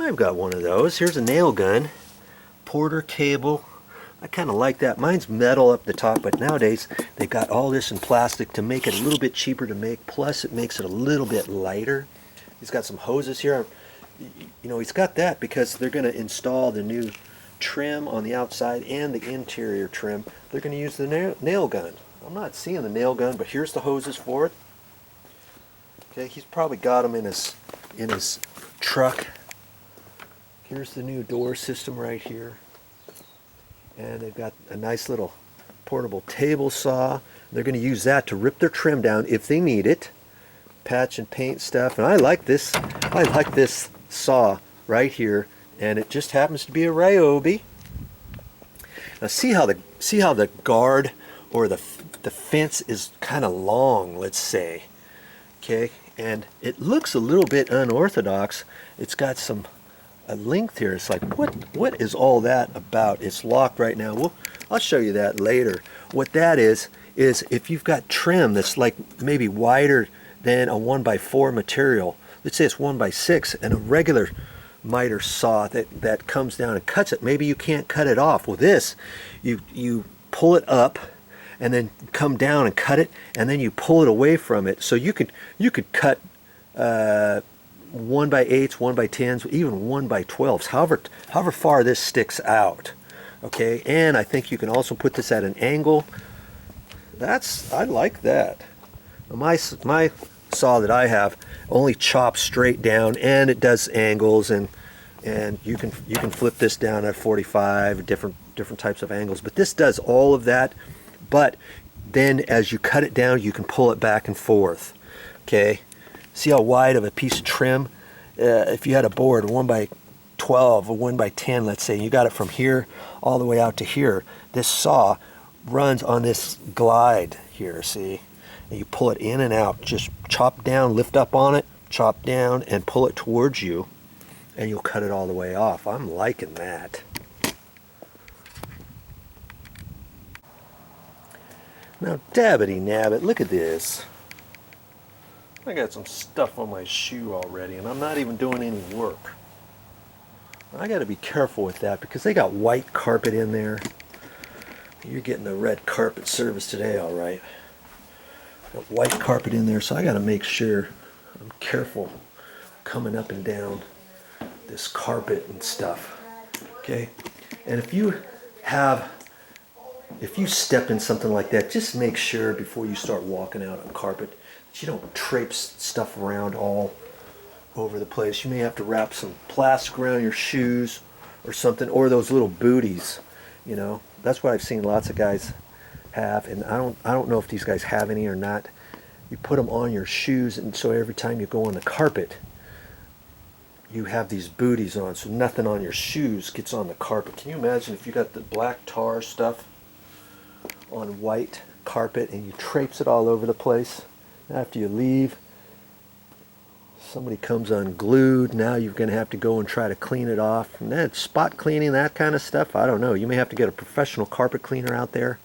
I've got one of those. Here's a nail gun, Porter cable. I kind of like that. Mine's metal up the top, but nowadays they've got all this in plastic to make it a little bit cheaper to make. Plus, it makes it a little bit lighter. He's got some hoses here. You know, he's got that because they're going to install the new trim on the outside and the interior trim. They're going to use the nail gun. I'm not seeing the nail gun, but here's the hoses for it. Okay, he's probably got them in his truck. Here's the new door system right here. And they've got a nice little portable table saw. They're going to use that to rip their trim down if they need it. Patch and paint stuff. And I like this saw right here, and it just happens to be a Ryobi. Now see how the guard or the fence is kind of long, let's say. Okay, and it looks a little bit unorthodox. It's got a length here. It's like, what is all that about? It's locked right now. Well, I'll show you that later. What that is if you've got trim that's like maybe wider than a 1x4 material, let's say it's 1x6, and a regular miter saw that comes down and cuts it, maybe you can't cut it off. Well, this, you pull it up and then come down and cut it, and then you pull it away from it. So you could cut 1x8s, 1x10s, even 1x12s, however far this sticks out. Okay, and I think you can also put this at an angle. I like that. My saw that I have only chops straight down, and it does angles, and you can flip this down at 45, different types of angles. But this does all of that. But then as you cut it down, you can pull it back and forth. Okay, see how wide of a piece of trim? If you had a board, 1x12 or 1x10, let's say, and you got it from here all the way out to here, this saw runs on this glide here, see? And you pull it in and out, just chop down, lift up on it, chop down, and pull it towards you, and you'll cut it all the way off. I'm liking that. Now, dabbity nabbit, look at this. I got some stuff on my shoe already, and I'm not even doing any work. I got to be careful with that because they got white carpet in there. You're getting the red carpet service today, all right. Got white carpet in there, so I got to make sure I'm careful coming up and down this carpet and stuff. Okay, and if you step in something like that, just make sure before you start walking out on carpet that you don't traipse stuff around all over the place. You may have to wrap some plastic around your shoes or something, or those little booties. You know, that's what I've seen lots of guys have, and I don't know if these guys have any or not. You put them on your shoes, and so every time you go on the carpet, you have these booties on, so nothing on your shoes gets on the carpet. Can you imagine if you got the black tar stuff on white carpet and you traipse it all over the place? After you leave, somebody comes unglued. Now you're going to have to go and try to clean it off. And then spot cleaning, that kind of stuff, I don't know. You may have to get a professional carpet cleaner out there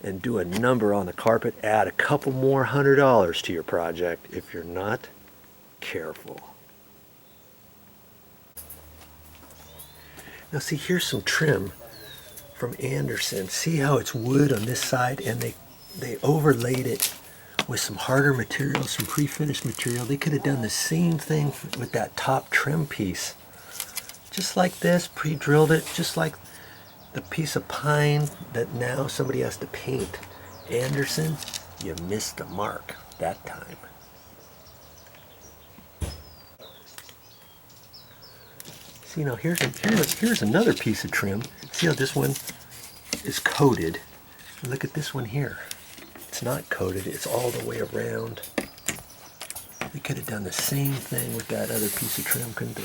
and do a number on the carpet. Add a couple more $100 to your project if you're not careful. Now see, here's some trim from Anderson. See how it's wood on this side, and they overlaid it with some harder material, some pre-finished material. They could have done the same thing with that top trim piece. Just like this, pre-drilled it, just like the piece of pine that now somebody has to paint. Anderson, you missed the mark that time. See, now here's another piece of trim. See how this one is coated? Look at this one here. It's not coated, it's all the way around. We could have done the same thing with that other piece of trim, couldn't we?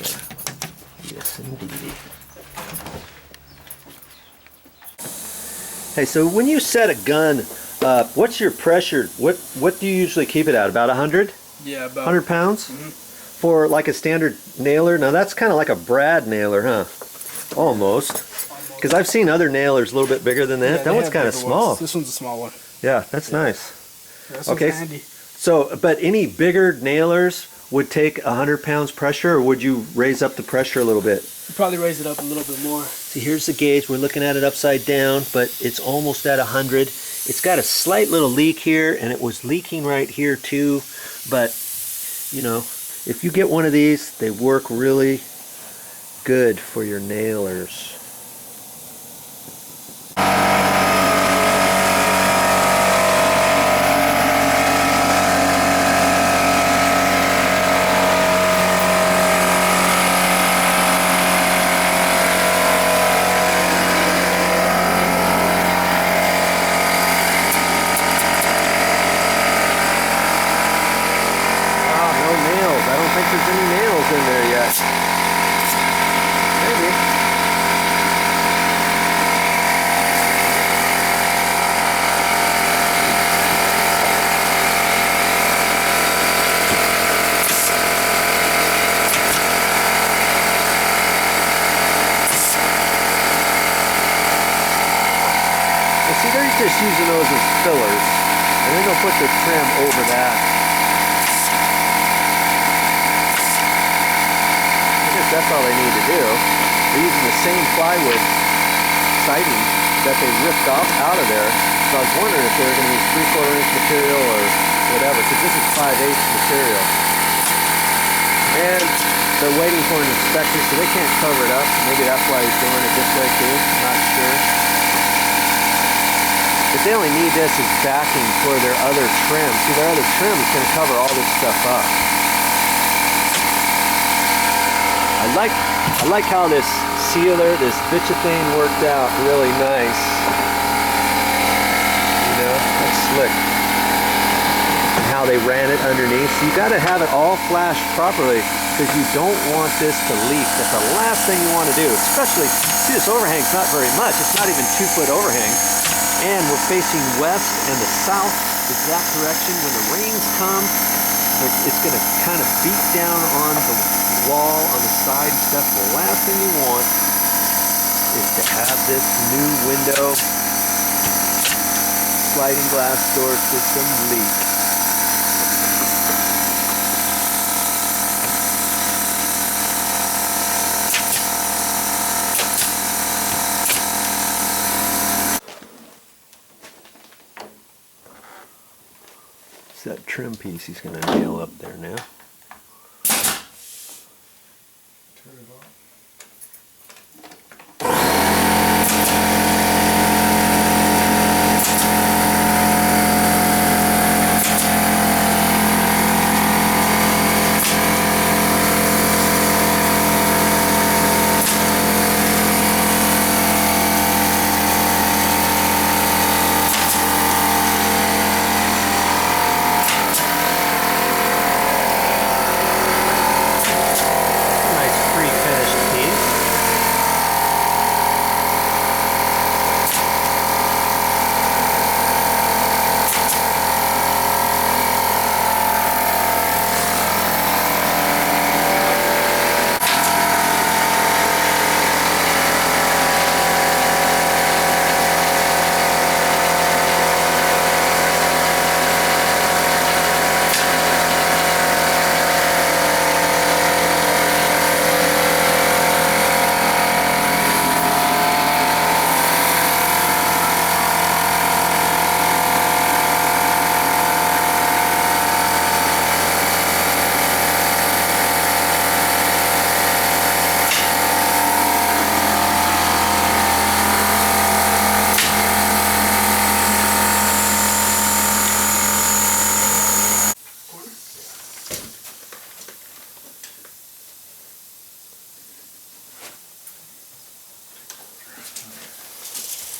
Yes, indeed. Hey, so when you set a gun, what's your pressure? What do you usually keep it at? About 100? Yeah, about 100 pounds? Mm-hmm. For like a standard nailer? Now that's kind of like a brad nailer, huh? Almost. Because I've seen other nailers a little bit bigger than that. Yeah, that one's kind of small. Ones. This one's a small one. Yeah, that's nice. Yeah, this okay, one's handy. So, but any bigger nailers, would take 100 pounds pressure, or would you raise up the pressure a little bit? Probably raise it up a little bit more. See, here's the gauge. We're looking at it upside down, but it's almost at 100. It's got a slight little leak here, and it was leaking right here too. But, you know, if you get one of these, they work really good for your nailers. There's any nails in there yet. Maybe. Well, see, they're just using those as fillers, and then they'll put the trim over that. That's all they need to do. They're using the same plywood siding that they ripped off out of there. So I was wondering if they were going to use 3/4 inch material or whatever, because this is 5/8 material. And they're waiting for an inspector, so they can't cover it up. Maybe that's why he's doing it this way too. I'm not sure. But they only need this as backing for their other trim. See, their other trim is going to cover all this stuff up. I like how this sealer, this bitumen worked out really nice. You know, that's slick. And how they ran it underneath. So you got to have it all flashed properly because you don't want this to leak. That's the last thing you want to do. Especially, see, this overhang's not very much. It's not even 2-foot overhang. And we're facing west and the south is that direction. When the rains come, it's going to kind of beat down on the wall on the side and stuff. The last thing you want is to have this new window sliding glass door system leak. It's that trim piece he's going to nail up there now. Turn it off.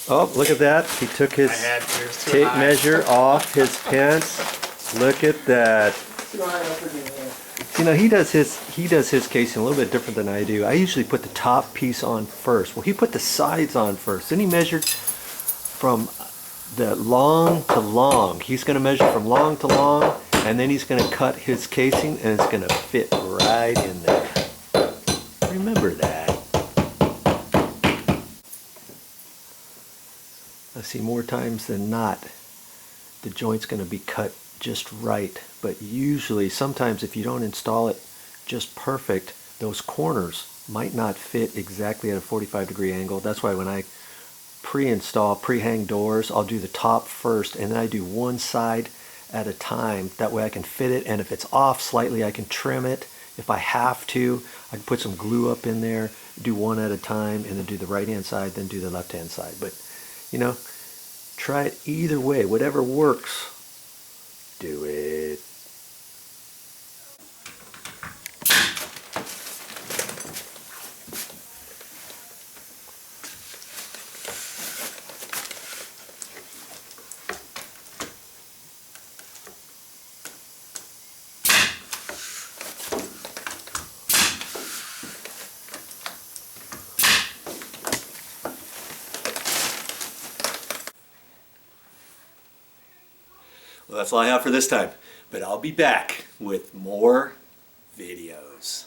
Oh, look at that. He took his tape measure off his pants. Look at that. You know, he does his casing a little bit different than I do. I usually put the top piece on first. Well, he put the sides on first. Then he measured from the long to long. He's going to measure from long to long, and then he's going to cut his casing, and it's going to fit right in there. Remember that. I see more times than not, the joint's going to be cut just right. But usually, sometimes if you don't install it just perfect, those corners might not fit exactly at a 45-degree angle. That's why when I pre-hang doors, I'll do the top first, and then I do one side at a time. That way I can fit it, and if it's off slightly, I can trim it. If I have to, I can put some glue up in there, do one at a time, and then do the right-hand side, then do the left-hand side. But, you know, try it either way. Whatever works, do it. Well, that's all I have for this time, but I'll be back with more videos.